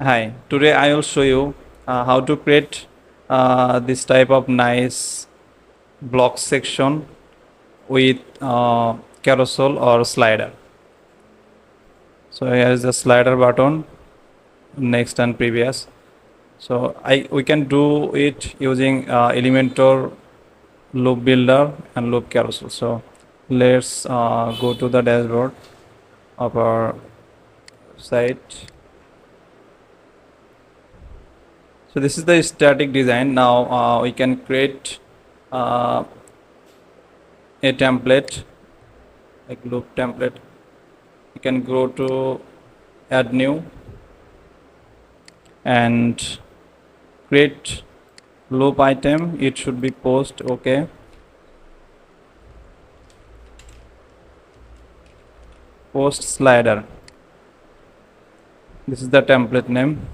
Hi, today I will show you how to create this type of nice block section with carousel or slider. So here is the slider button, next and previous. So we can do it using Elementor loop builder and loop carousel. So let's go to the dashboard of our site. So this is the static design. Now we can create uh, a template like loop template. You can go to add new and create loop item. It should be post. Okay, post slider. This is the template name.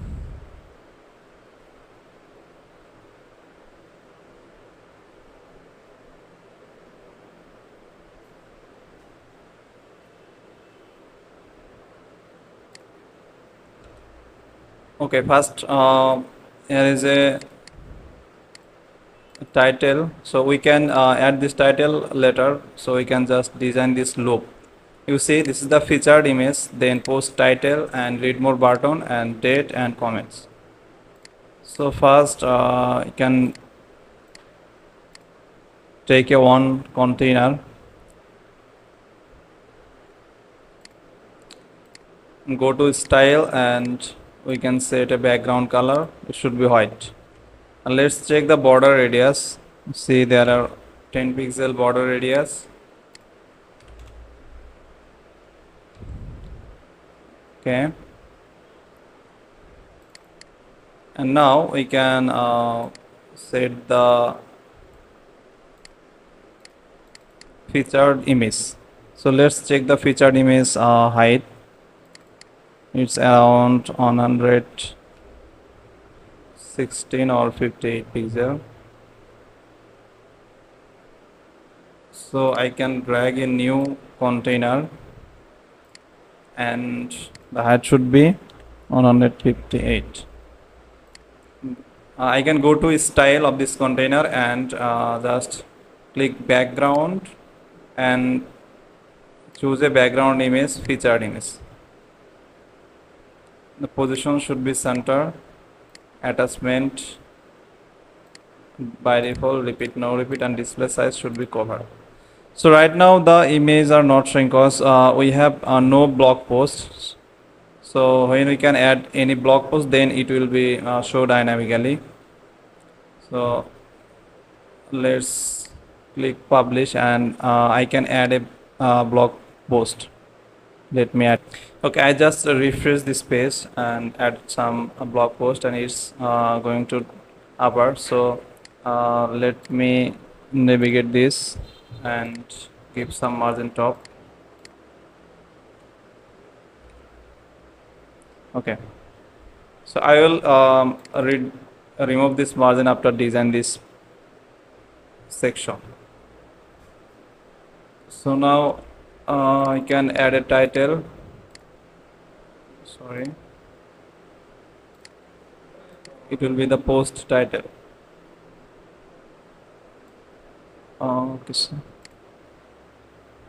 Okay, first here is a title, so we can add this title later. So we can just design this loop. You see, this is the featured image, then post title and read more button and date and comments. So first you can take a one container, go to style, and we can set a background color. It should be white. And let's check the border radius. See, there are 10 pixel border radius. Okay, and now we can set the featured image. So let's check the featured image height. It's around 116 or 58 pixel. So I can drag a new container and the height should be 158. I can go to style of this container and just click background and choose a background image, featured image. The position should be center, attachment by default, repeat, no repeat, and display size should be covered. So right now the images are not showing because we have no blog posts. So when we can add any blog post, then it will be show dynamically. So let's click publish and I can add a blog post. Let me add. Okay, I just refresh this page and add some blog post, and it's going to upper. So let me navigate this and give some margin top. Okay, so I will remove this margin after design this section. So now I can add a title. Sorry, it will be the post title. Okay, so.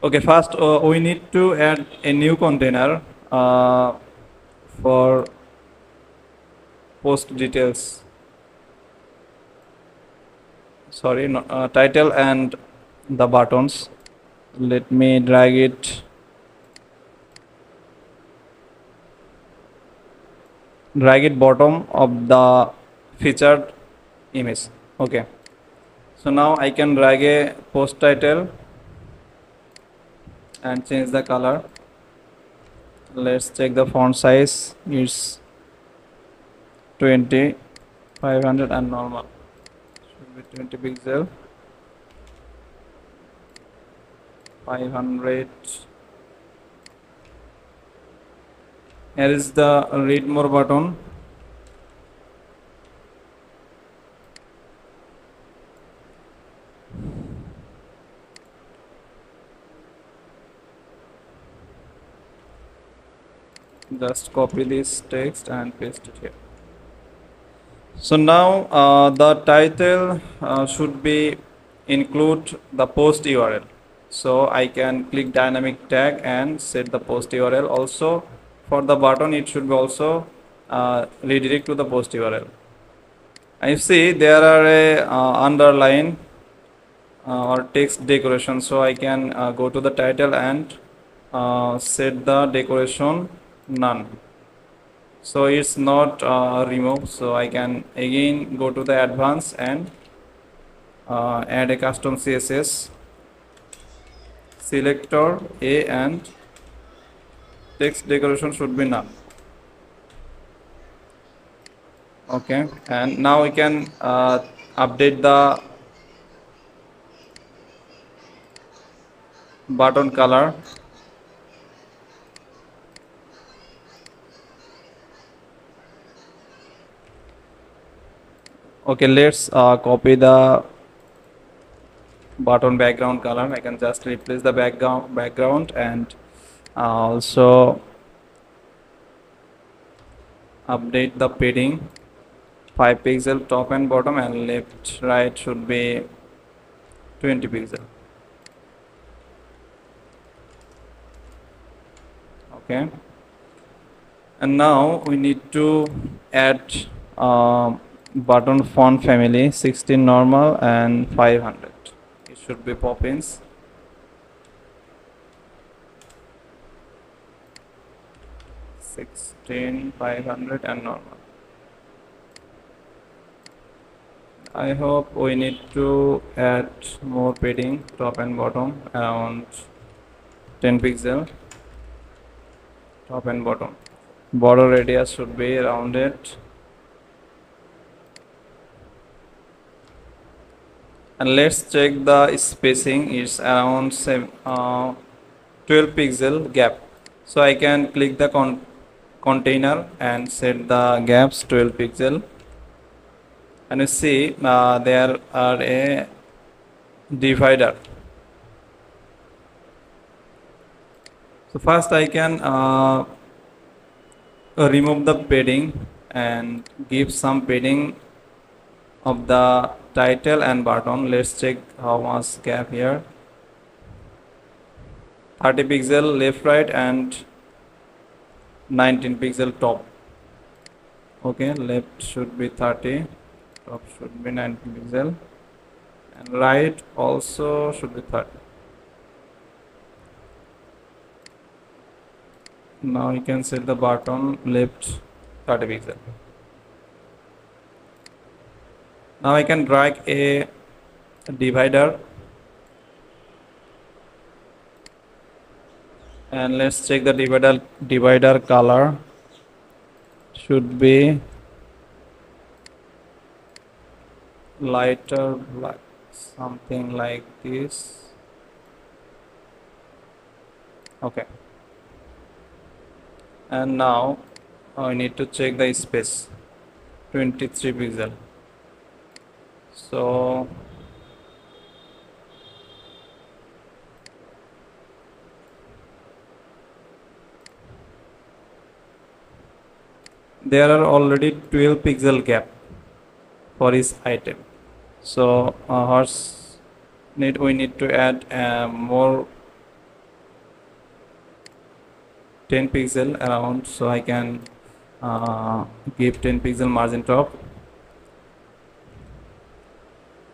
Okay, first we need to add a new container for post details. Sorry, no, title and the buttons. Let me drag it. Drag it bottom of the featured image. Okay. So now I can drag a post title and change the color. Let's check the font size. It's 20, 500 and normal. Should be 20 pixel. 500. Here is the read more button. Just copy this text and paste it here. So now the title should be include the post URL. So I can click dynamic tag and set the post URL. Also for the button, it should be also redirect to the post URL. And you see there are a underline or text decoration. So I can go to the title and set the decoration none. So it's not removed. So I can again go to the advanced and add a custom CSS selector A and text decoration should be none. Okay, and now we can update the button color. Okay, let's copy the button background color. I can just replace the background and also update the padding 5 pixel top and bottom, and left right should be 20 pixel. Okay, and now we need to add button font family 16 normal and 500. It should be Poppins. $16, 500 and normal. I hope we need to add more padding top and bottom around 10 pixel top and bottom. Border radius should be rounded. And let's check the spacing. It's around 12 pixel gap. So I can click the container and set the gaps 12 pixel. And you see there are a divider. So first I can remove the padding and give some padding of the title and button. Let's check how much gap here. 30 pixel left right and 19 pixel top. Okay, left should be 30, top should be 19 pixel, and right also should be 30. Now you can set the button left 30 pixel. Now I can drag a divider and let's check the divider color should be lighter black, something like this. Okay, and now I need to check the space 23 pixel. So there are already 12 pixel gap for each item. So we need to add more 10 pixel around, so I can give 10 pixel margin top,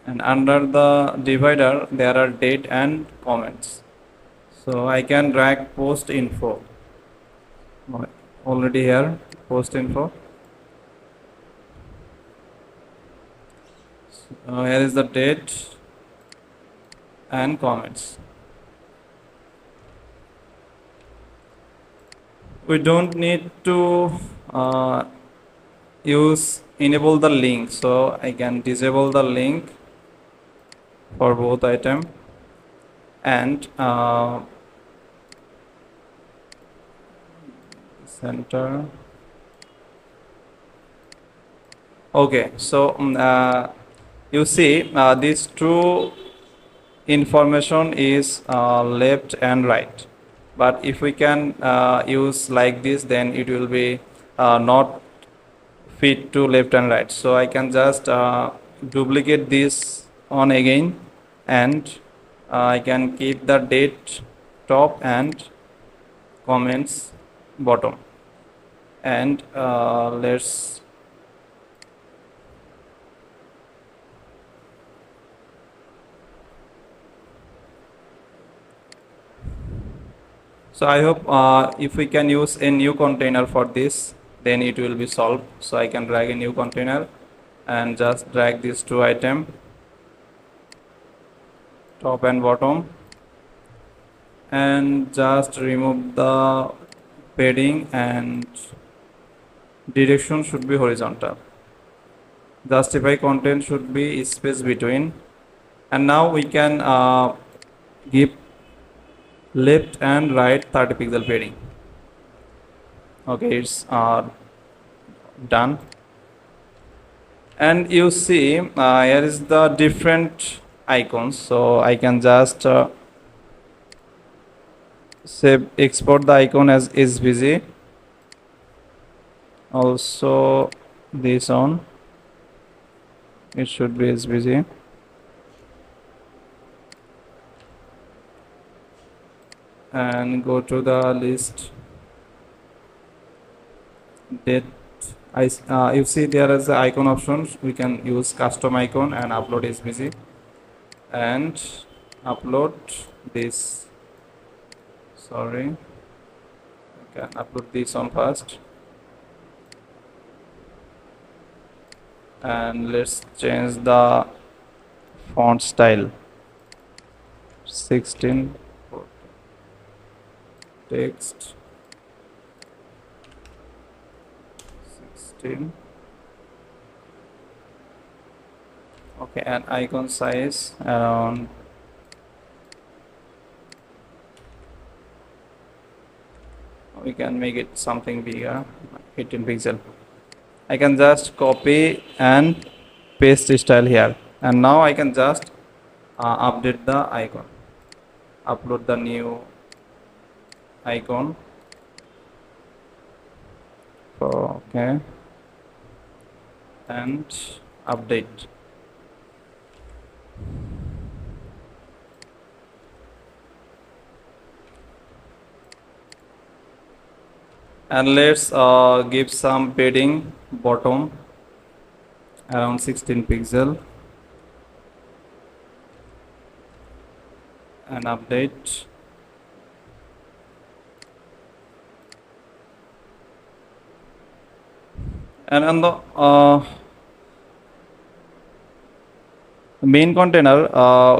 and under the divider there are date and comments, so I can drag post info already here, post info. Here is the date and comments. We don't need to enable the link, so I can disable the link for both item, and center. Okay, so you see this true information is left and right. but if we can use like this, then it will be not fit to left and right. So I can just duplicate this on again, and I can keep the date top and comments bottom, and let's so I hope if we can use a new container for this, then it will be solved. So I can drag a new container and just drag these two items, top and bottom, and just remove the padding, and direction should be horizontal. Justify content should be space between, and now we can give left and right 30 pixel padding. Okay, it's done. And you see here is the different icons, so I can just save, export the icon as SVG. Also this on, it should be SVG, and go to the list date. You see there is the icon options. We can use custom icon and upload SVG, and upload this. Sorry, I can upload this on first, and let's change the font style 16, text 16. Okay, and icon size around we can make it something bigger, 18 pixel. I can just copy and paste style here, and now I can just update the icon, upload the new icon. Okay, and update. And let's give some padding bottom around 16 pixel, and update. And on the main container,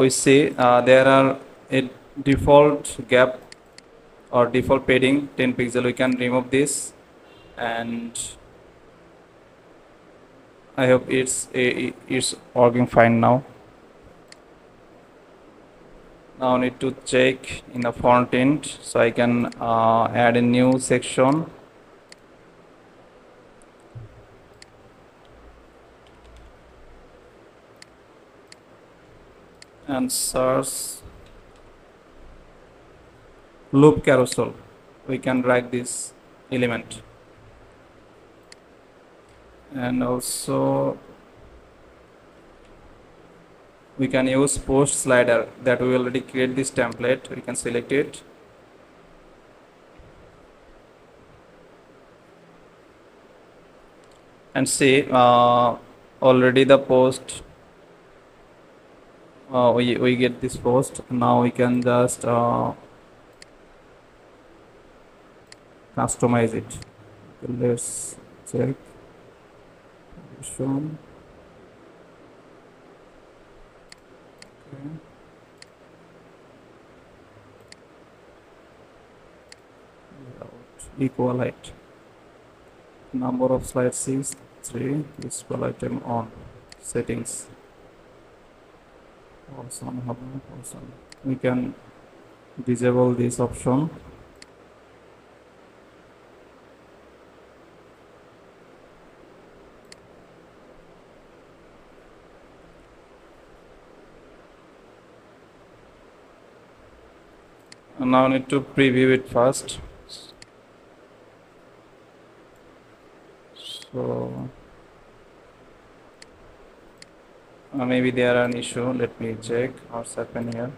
we see there are a default gap or default padding 10 pixel. We can remove this, and I hope it's working fine now. Now I need to check in the front end, so I can add a new section. And search loop carousel. We can drag this element, and also we can use post slider that we already create this template. We can select it, and see already the post. We get this post. Now we can just customize it. Okay, let's check. Shown. Okay. Equal height. Number of slides 6, 3. Equal item on. Settings. Also, we can disable this option. Now need to preview it first. So maybe there are an issue. Let me check what's happened here.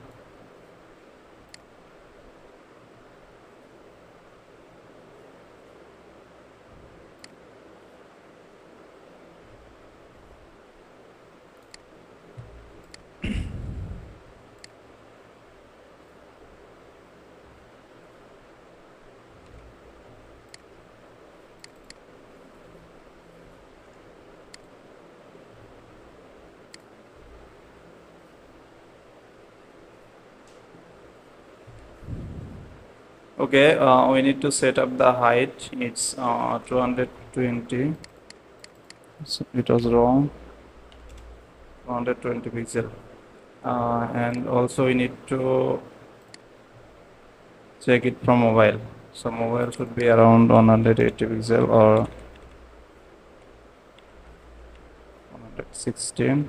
Okay, we need to set up the height. It's 220. So it was wrong. 220 pixel. And also we need to check it from mobile. So mobile should be around 180 pixel or 116.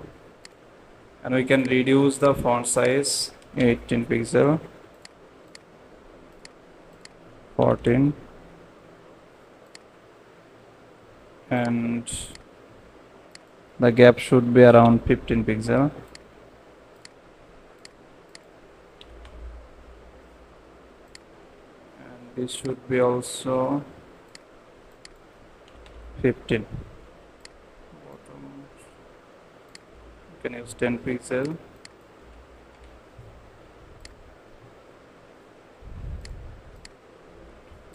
And we can reduce the font size 18 pixel, 14, and the gap should be around 15 pixel. And this should be also 15. You can use 10 pixel.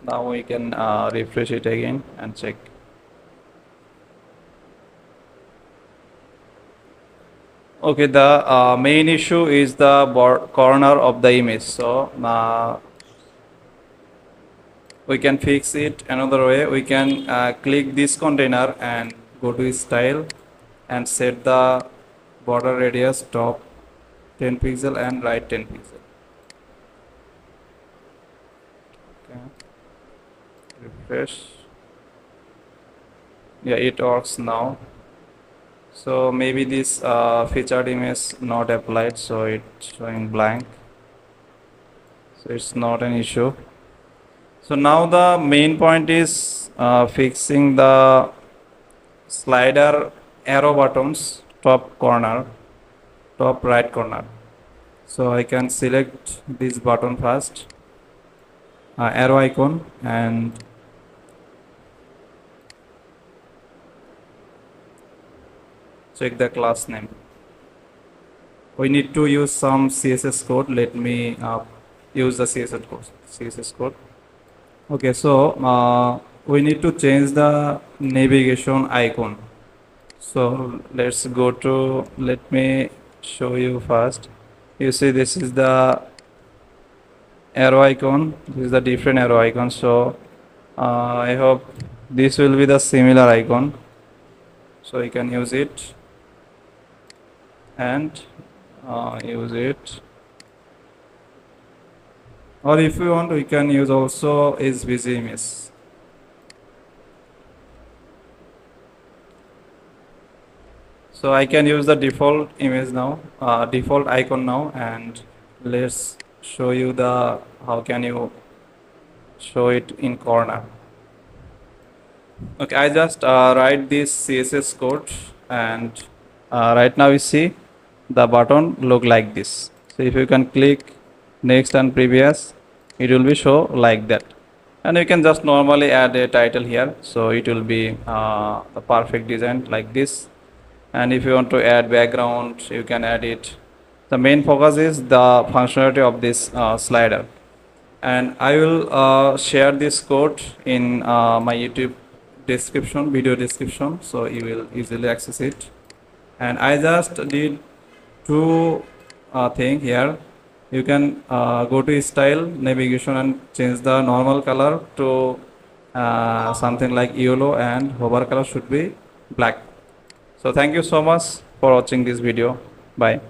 Now we can refresh it again and check. Okay, the main issue is the corner of the image. So we can fix it another way. We can click this container and go to style and set the border radius top 10 pixel and right 10 pixel. Okay. Refresh. Yeah, it works now. So maybe this featured image not applied, so it's showing blank. So it's not an issue. So now the main point is fixing the slider arrow buttons top corner, top right corner. So I can select this button first, arrow icon, and check the class name. We need to use some CSS code. Let me use the CSS code. Okay, so we need to change the navigation icon. So let's go to, let me show you first. You see this is the arrow icon. This is the different arrow icon. So I hope this will be the similar icon. So you can use it and use it. Or if you want, we can use also SVG image. So I can use the default image now, default icon now, and let's show you the how can you show it in corner. Okay, I just write this CSS code, and right now you see the button look like this. So if you can click next and previous, it will be show like that. And you can just normally add a title here, so it will be the perfect design like this. And if you want to add background, you can add it. The main focus is the functionality of this slider. And I will share this code in my YouTube description, video description, so you will easily access it. And I just did two things here. You can go to style navigation and change the normal color to something like yellow, and hover color should be black. So thank you so much for watching this video. Bye.